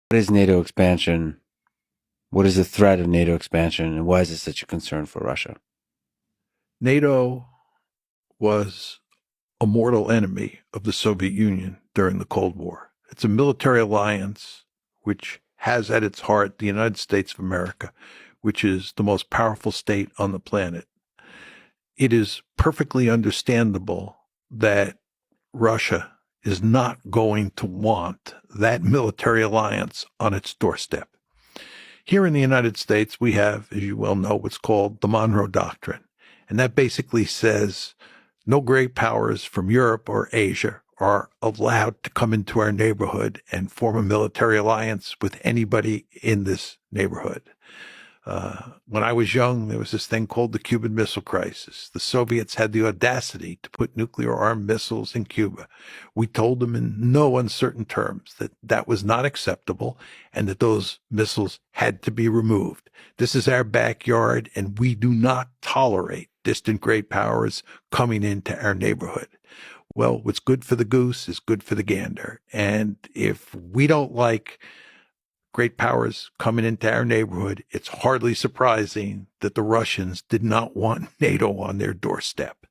What is NATO expansion? What is the threat of NATO expansion, and why is it such a concern for Russia? NATO was a mortal enemy of the Soviet Union during the Cold War. It's a military alliance which has at its heart the United States of America, which is the most powerful state on the planet. It is perfectly understandable that Russia is not going to want that military alliance on its doorstep. Here in the United States, we have, as you well know, what's called the Monroe Doctrine. And that basically says no great powers from Europe or Asia are allowed to come into our neighborhood and form a military alliance with anybody in this neighborhood. When I was young, there was this thing called the Cuban Missile Crisis. The Soviets had the audacity to put nuclear armed missiles in Cuba. We told them in no uncertain terms that that was not acceptable and that those missiles had to be removed. This is our backyard, and we do not tolerate distant great powers coming into our neighborhood. Well, what's good for the goose is good for the gander. And if we don't like great powers coming into our neighborhood, it's hardly surprising that the Russians did not want NATO on their doorstep.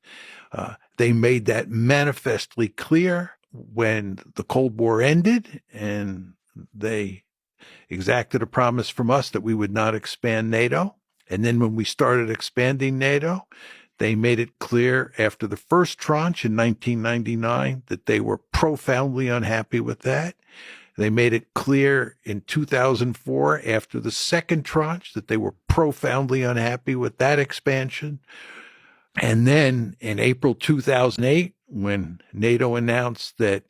They made that manifestly clear when the Cold War ended, and they exacted a promise from us that we would not expand NATO. And then when we started expanding NATO, they made it clear after the first tranche in 1999 that they were profoundly unhappy with that. They made it clear in 2004, after the second tranche, that they were profoundly unhappy with that expansion. And then in April 2008, when NATO announced that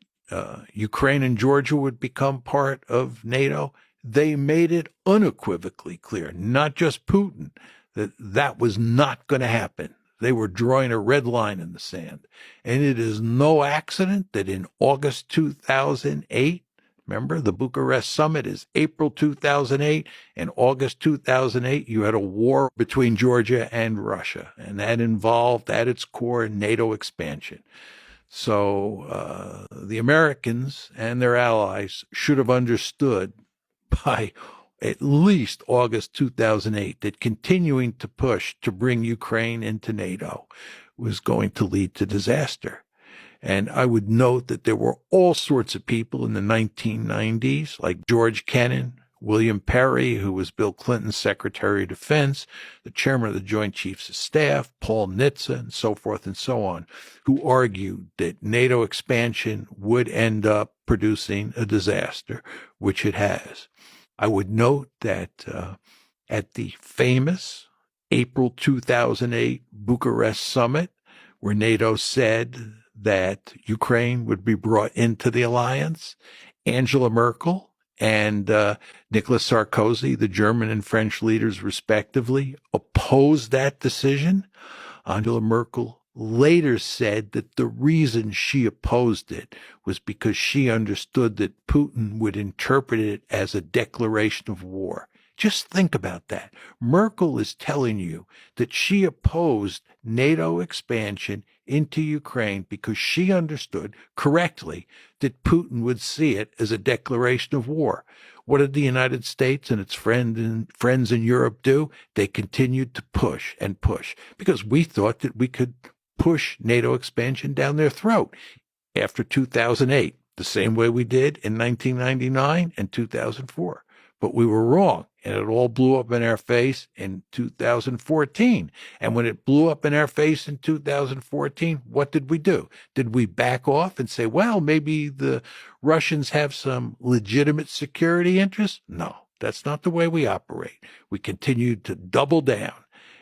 Ukraine and Georgia would become part of NATO, they made it unequivocally clear, not just Putin, that that was not going to happen. They were drawing a red line in the sand. And it is no accident that in August 2008, remember, the Bucharest summit is April 2008. In August 2008, you had a war between Georgia and Russia, and that involved at its core NATO expansion. So the Americans and their allies should have understood by at least August 2008 that continuing to push to bring Ukraine into NATO was going to lead to disaster. And I would note that there were all sorts of people in the 1990s, like George Kennan, William Perry, who was Bill Clinton's Secretary of Defense, the chairman of the Joint Chiefs of Staff, Paul Nitze, and so forth and so on, who argued that NATO expansion would end up producing a disaster, which it has. I would note that at the famous April 2008 Bucharest summit, where NATO said that Ukraine would be brought into the alliance, Angela Merkel and Nicolas Sarkozy, the German and French leaders respectively, opposed that decision. Angela Merkel later said that the reason she opposed it was because she understood that Putin would interpret it as a declaration of war. Just think about that. Merkel is telling you that she opposed NATO expansion into Ukraine because she understood correctly that Putin would see it as a declaration of war. What did the United States and its friends in Europe do? They continued to push and push because we thought that we could push NATO expansion down their throat after 2008, the same way we did in 1999 and 2004. But we were wrong, and it all blew up in our face in 2014. And when it blew up in our face in 2014, what did we do? Did we back off and say, well, maybe the Russians have some legitimate security interests? No, that's not the way we operate. We continued to double down.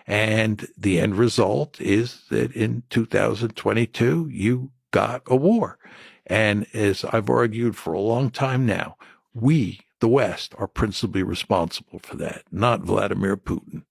And the end result is that in 2022, you got a war. And as I've argued for a long time now, we, the West, are principally responsible for that, not Vladimir Putin.